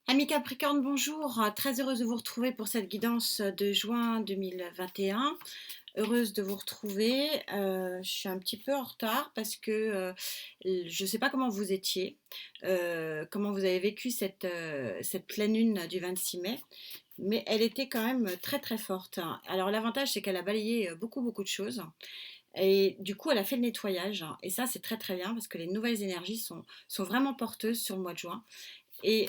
Amis Capricorne, bonjour. Très heureuse de vous retrouver pour cette guidance de juin 2021. Heureuse de vous retrouver. Je suis un petit peu en retard parce que je ne sais pas comment vous étiez, comment vous avez vécu cette pleine lune du 26 mai, mais elle était quand même très très forte. Alors l'avantage c'est qu'elle a balayé beaucoup de choses. Et du coup, elle a fait le nettoyage. Et ça, c'est très très bien parce que les nouvelles énergies sont vraiment porteuses sur le mois de juin. Et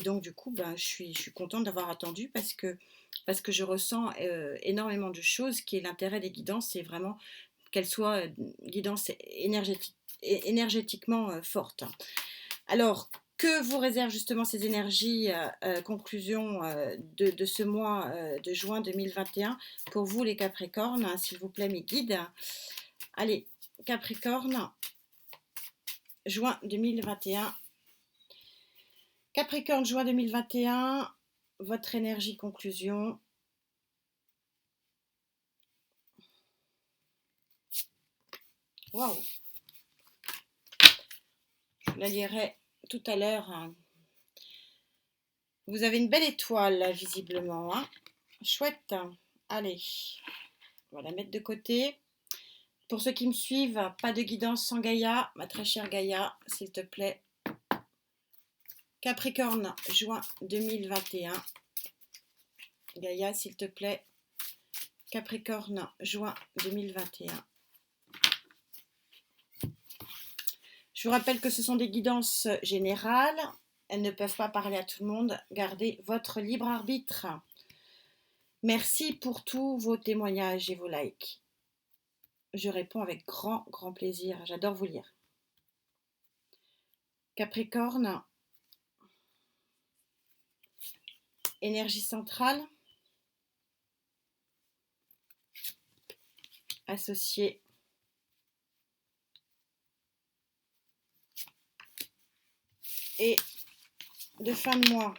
donc, du coup, ben, je suis contente d'avoir attendu parce que je ressens énormément de choses. Qui est l'intérêt des guidances, c'est vraiment qu'elles soient guidances énergétiquement fortes. Alors, que vous réservent justement ces énergies conclusion de ce mois de juin 2021 pour vous, les Capricornes, hein, s'il vous plaît, mes guides. Allez, Capricorne, juin 2021. Capricorne, juin 2021, votre énergie conclusion. Waouh, je la lirai tout à l'heure. Vous avez une belle étoile, là, visiblement. Hein. Chouette. Allez, on va la mettre de côté. Pour ceux qui me suivent, pas de guidance sans Gaïa. Ma très chère Gaïa, s'il te plaît. Capricorne, juin 2021. Gaïa, s'il te plaît. Capricorne, juin 2021. Je vous rappelle que ce sont des guidances générales. Elles ne peuvent pas parler à tout le monde. Gardez votre libre arbitre. Merci pour tous vos témoignages et vos likes. Je réponds avec grand plaisir. J'adore vous lire. Capricorne, énergie centrale, associée, et de fin de mois.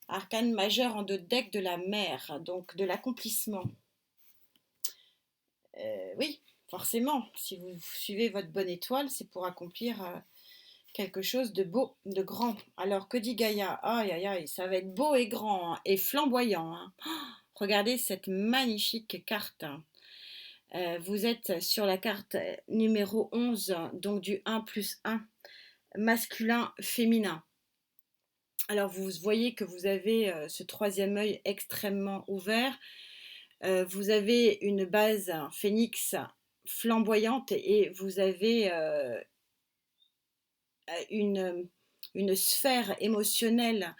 Arcane majeur en 2 decks de la mer, donc de l'accomplissement. Oui, forcément, si vous suivez votre bonne étoile, c'est pour accomplir quelque chose de beau, de grand. Alors, que dit Gaïa? Aïe, aïe, aïe, ça va être beau et grand hein, et flamboyant. Hein. Regardez cette magnifique carte. Vous êtes sur la carte numéro 11, donc du 1+1, masculin, féminin. Alors, vous voyez que vous avez ce troisième œil extrêmement ouvert. Vous avez une base phénix flamboyante et vous avez une sphère émotionnelle,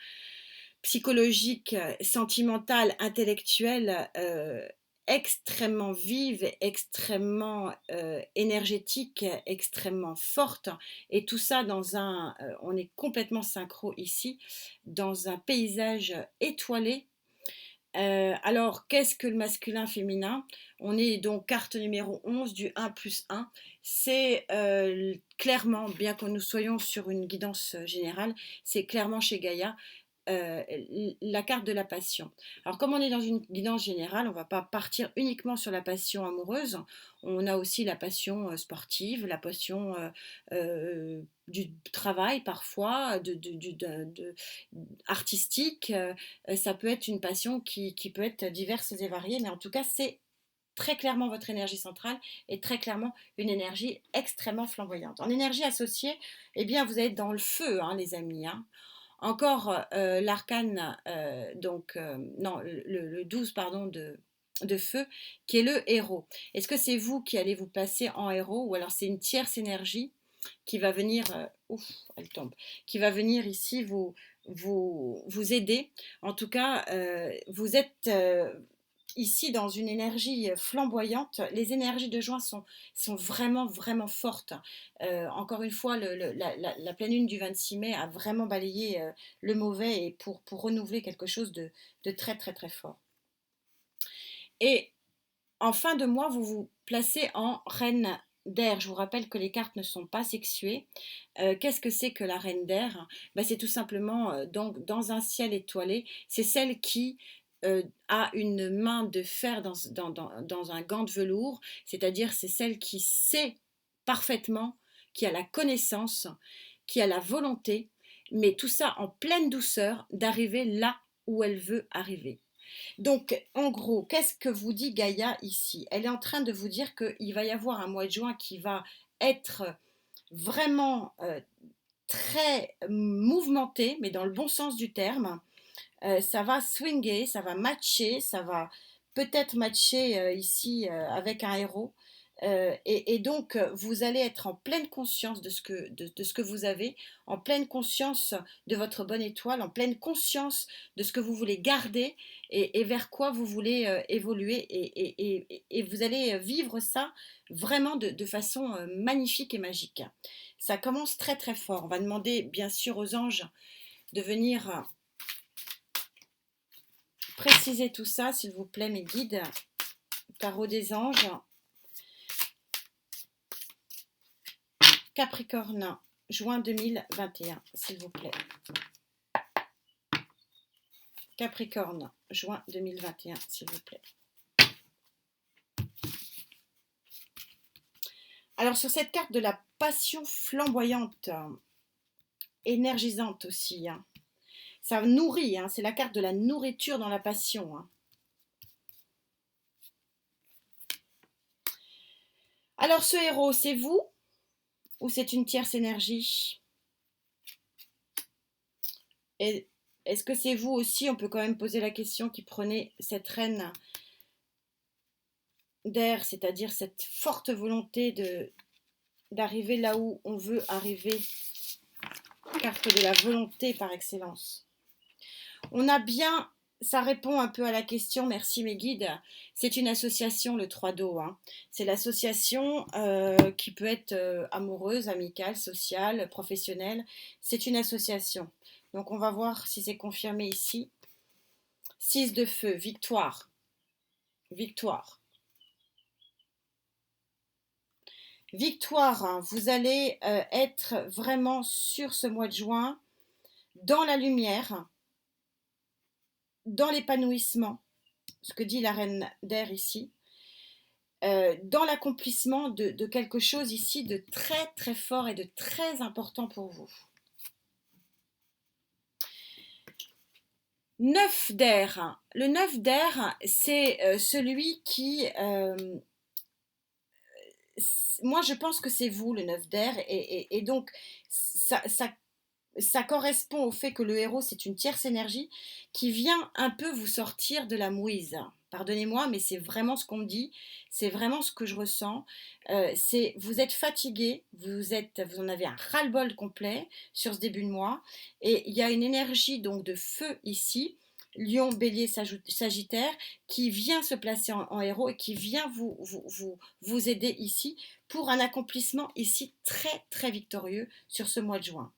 psychologique, sentimentale, intellectuelle extrêmement vive, extrêmement énergétique, extrêmement forte. Et tout ça on est complètement synchro ici, dans un paysage étoilé. Alors, qu'est-ce que le masculin féminin? On est donc carte numéro 11 du 1+1. C'est clairement, bien que nous soyons sur une guidance générale, c'est clairement chez Gaïa euh, la carte de la passion. Alors, comme on est dans une guidance générale, on ne va pas partir uniquement sur la passion amoureuse. On a aussi la passion sportive, la passion du travail parfois, artistique. Ça peut être une passion qui peut être diverse et variée, mais en tout cas, c'est très clairement votre énergie centrale et très clairement une énergie extrêmement flamboyante. En énergie associée, eh bien, vous êtes dans le feu, hein, les amis. Hein. Encore l'arcane, non, le 12, pardon, de feu, qui est le héros. Est-ce que c'est vous qui allez vous placer en héros ou alors c'est une tierce énergie qui va venir, ouf, elle tombe, qui va venir ici vous aider. En tout cas, vous êtes ici dans une énergie flamboyante. Les énergies de juin sont vraiment fortes. Encore une fois, la pleine lune du 26 mai a vraiment balayé le mauvais et pour renouveler quelque chose de très fort. Et en fin de mois, vous vous placez en reine d'air. Je vous rappelle que les cartes ne sont pas sexuées. Qu'est-ce que c'est que la reine d'air? Ben, c'est tout simplement donc, dans un ciel étoilé. C'est celle qui a une main de fer dans un gant de velours. C'est-à-dire c'est celle qui sait parfaitement qui a la connaissance, qui a la volonté, mais tout ça en pleine douceur d'arriver là où elle veut arriver. Donc, en gros, qu'est-ce que vous dit Gaïa ici? Elle est en train de vous dire qu'il va y avoir un mois de juin qui va être vraiment très mouvementé, mais dans le bon sens du terme. Ça va swinger, ça va matcher, ça va peut-être matcher ici avec un héros. Et donc, vous allez être en pleine conscience de ce que vous avez, en pleine conscience de votre bonne étoile, en pleine conscience de ce que vous voulez garder et vers quoi vous voulez évoluer. Et vous allez vivre ça vraiment de façon magnifique et magique. Ça commence très très fort. On va demander bien sûr aux anges de venir préciser tout ça, s'il vous plaît, mes guides. Tarot des anges. Capricorne, juin 2021, s'il vous plaît. Capricorne, juin 2021, s'il vous plaît. Alors, sur cette carte de la passion flamboyante, énergisante aussi, hein, ça nourrit, hein, c'est la carte de la nourriture dans la passion. Hein. Alors, ce héros, c'est vous ou c'est une tierce énergie? Et est-ce que c'est vous aussi? On peut quand même poser la question qui prenait cette reine d'air, c'est-à-dire cette forte volonté d'arriver là où on veut arriver. Carte de la volonté par excellence. On a bien, ça répond un peu à la question, merci mes guides. C'est une association, le 3 d'eau. Hein. C'est l'association qui peut être amoureuse, amicale, sociale, professionnelle. C'est une association. Donc on va voir si c'est confirmé ici. 6 de feu, victoire. Victoire. Victoire, hein, vous allez être vraiment sur ce mois de juin dans la lumière, dans l'épanouissement, ce que dit la reine d'air ici, dans l'accomplissement de quelque chose ici de très très fort et de très important pour vous. 9 d'air. Le 9 d'air, c'est celui qui... moi, je pense que c'est vous, le 9 d'air, et donc ça correspond au fait que le héros, c'est une tierce énergie qui vient un peu vous sortir de la mouise. Pardonnez-moi, mais c'est vraiment ce qu'on me dit, c'est vraiment ce que je ressens. Vous êtes fatigué, vous en avez un ras-le-bol complet sur ce début de mois, et il y a une énergie donc de feu ici, Lion, Bélier, Sagittaire, qui vient se placer en héros et qui vient vous aider ici pour un accomplissement ici très très victorieux sur ce mois de juin.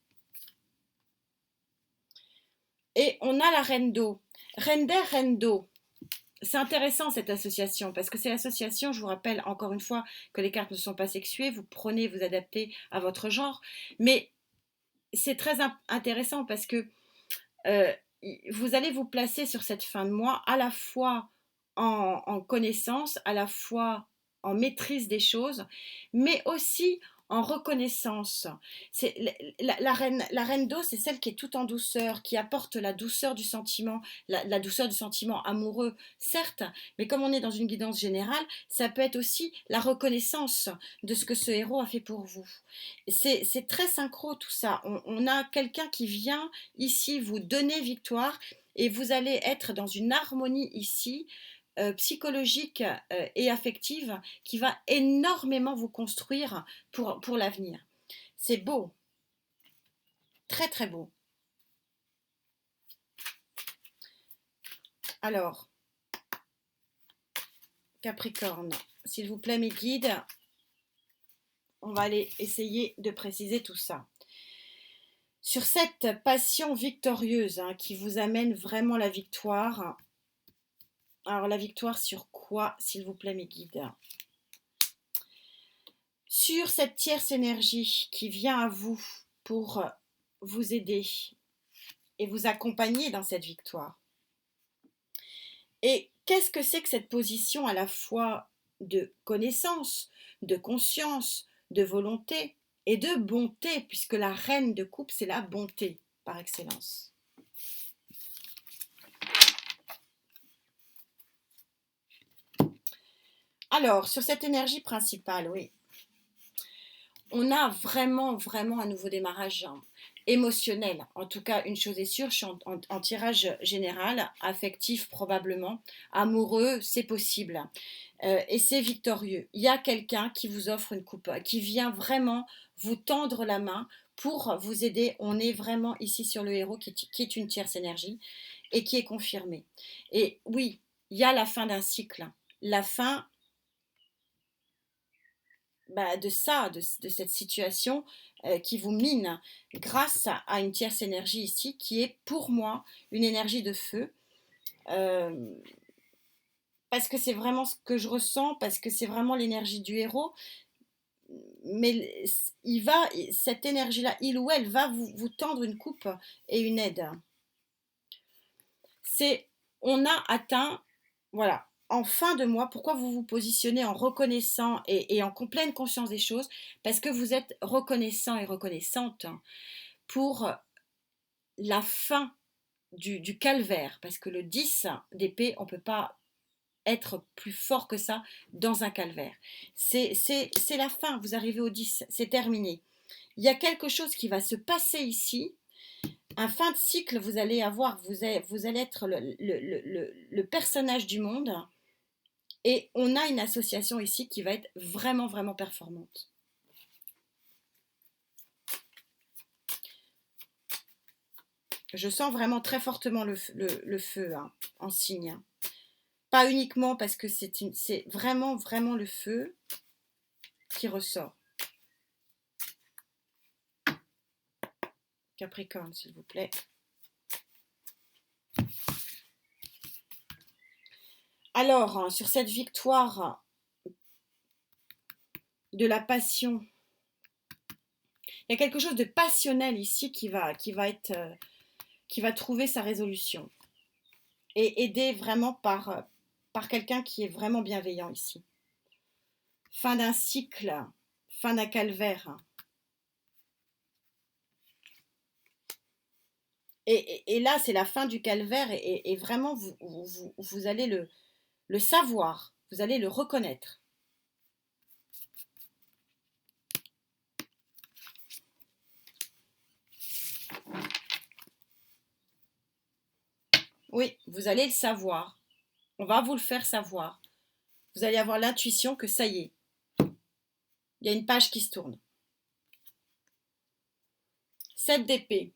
Et on a la reine d'eau. Reine d'air, reine d'eau. C'est intéressant cette association parce que c'est l'association, je vous rappelle encore une fois que les cartes ne sont pas sexuées, vous prenez, vous adaptez à votre genre, mais c'est très intéressant parce que vous allez vous placer sur cette fin de mois à la fois en connaissance, à la fois en maîtrise des choses, mais aussi en reconnaissance. C'est la reine d'eau, c'est celle qui est toute en douceur, qui apporte la douceur du sentiment, la douceur du sentiment amoureux, certes, mais comme on est dans une guidance générale, ça peut être aussi la reconnaissance de ce que ce héros a fait pour vous. C'est très synchro tout ça. On a quelqu'un qui vient ici vous donner victoire et vous allez être dans une harmonie ici psychologique et affective qui va énormément vous construire pour l'avenir. C'est beau, très très beau. Alors, Capricorne, s'il vous plaît mes guides, on va aller essayer de préciser tout ça. Sur cette passion victorieuse hein, qui vous amène vraiment la victoire, alors la victoire sur quoi, s'il vous plaît mes guides? Sur cette tierce énergie qui vient à vous pour vous aider et vous accompagner dans cette victoire. Et qu'est-ce que c'est que cette position à la fois de connaissance, de conscience, de volonté et de bonté, puisque la reine de coupe, c'est la bonté par excellence. Alors, sur cette énergie principale, oui, on a vraiment, vraiment un nouveau démarrage émotionnel. En tout cas, une chose est sûre, je suis en tirage général, affectif probablement, amoureux, c'est possible. Et c'est victorieux. Il y a quelqu'un qui vous offre une coupe, qui vient vraiment vous tendre la main pour vous aider. On est vraiment ici sur le héros qui est une tierce énergie et qui est confirmé. Et oui, il y a la fin d'un cycle. La fin de ça, de cette situation qui vous mine grâce à une tierce énergie ici qui est pour moi une énergie de feu. Euh, Parce que c'est vraiment ce que je ressens, parce que c'est vraiment l'énergie du héros, mais cette énergie-là, il ou elle va vous tendre une coupe et une aide. C'est, on a atteint, voilà, en fin de mois, pourquoi vous vous positionnez en reconnaissant et en pleine conscience des choses? Parce que vous êtes reconnaissant et reconnaissante pour la fin du calvaire, parce que le 10 d'épée, on ne peut pas être plus fort que ça dans un calvaire. C'est la fin, vous arrivez au 10, c'est terminé. Il y a quelque chose qui va se passer ici, un fin de cycle, vous allez avoir, vous allez être le personnage du monde, et on a une association ici qui va être vraiment, vraiment performante. Je sens vraiment très fortement le feu hein, en signe. Pas uniquement parce que c'est vraiment, vraiment le feu qui ressort. Capricorne, s'il vous plaît. Alors, sur cette victoire de la passion, il y a quelque chose de passionnel ici qui va trouver sa résolution et aidé vraiment par quelqu'un qui est vraiment bienveillant ici. Fin d'un cycle, fin d'un calvaire. Et là, c'est la fin du calvaire et vraiment, vous allez le savoir, vous allez le reconnaître. Oui, vous allez le savoir. On va vous le faire savoir. Vous allez avoir l'intuition que ça y est, il y a une page qui se tourne. 7 d'épée.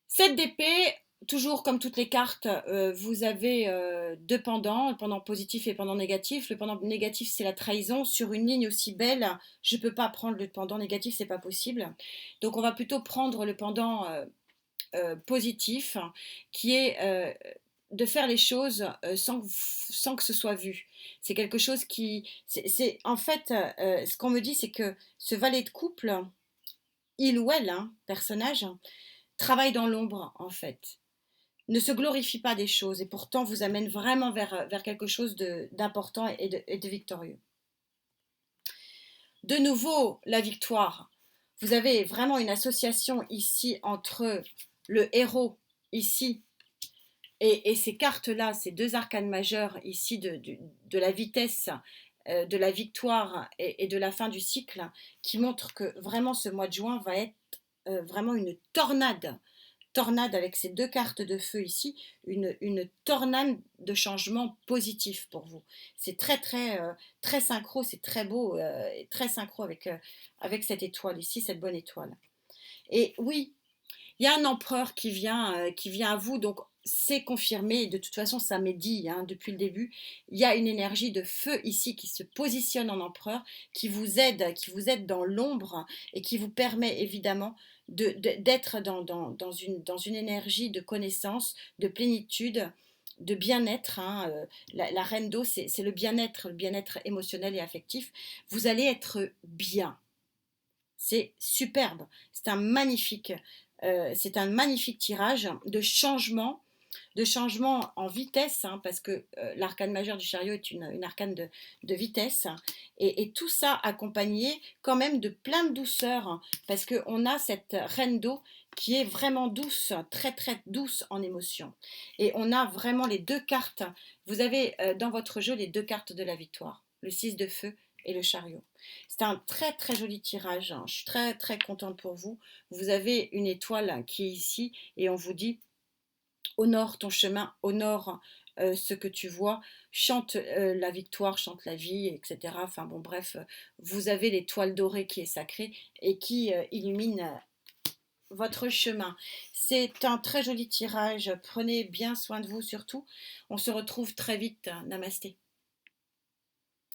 7 d'épée, toujours comme toutes les cartes, vous avez deux pendants, le pendant positif et le pendant négatif. Le pendant négatif, c'est la trahison. Sur une ligne aussi belle, je ne peux pas prendre le pendant négatif, c'est pas possible. Donc on va plutôt prendre le pendant positif, qui est de faire les choses sans que ce soit vu. C'est quelque chose qui... en fait, ce qu'on me dit, c'est que ce valet de couple, il ou elle, hein, personnage, travaille dans l'ombre, en fait. Ne se glorifie pas des choses et pourtant vous amène vraiment vers quelque chose d'important et de victorieux. De nouveau, la victoire. Vous avez vraiment une association ici entre le héros, ici, et ces cartes-là, ces deux arcanes majeures ici de la vitesse, de la victoire et de la fin du cycle, qui montrent que vraiment ce mois de juin va être vraiment une tornade avec ces deux cartes de feu ici, une tornade de changement positif pour vous. C'est très très très synchro, c'est très beau, très synchro avec cette étoile ici, cette bonne étoile. Et oui, il y a un empereur qui vient à vous, donc c'est confirmé, de toute façon ça m'est dit hein, depuis le début, il y a une énergie de feu ici qui se positionne en empereur, qui vous aide dans l'ombre et qui vous permet évidemment d'être dans une énergie de connaissance, de plénitude, de bien-être. Hein. La reine d'eau, c'est le bien-être émotionnel et affectif. Vous allez être bien. C'est superbe. C'est un magnifique tirage de changement de changement en vitesse, hein, parce que l'arcane majeur du chariot est une arcane de vitesse, et tout ça accompagné quand même de plein de douceur, hein, parce qu'on a cette reine d'eau qui est vraiment douce, très très douce en émotion. Et on a vraiment les deux cartes. Vous avez dans votre jeu les deux cartes de la victoire, le 6 de feu et le chariot. C'est un très très joli tirage, hein. Je suis très très contente pour vous. Vous avez une étoile qui est ici et on vous dit honore ton chemin, honore ce que tu vois, chante la victoire, chante la vie, etc. Enfin bon, bref, vous avez l'étoile dorée qui est sacrée et qui illumine votre chemin. C'est un très joli tirage. Prenez bien soin de vous surtout. On se retrouve très vite. Namasté.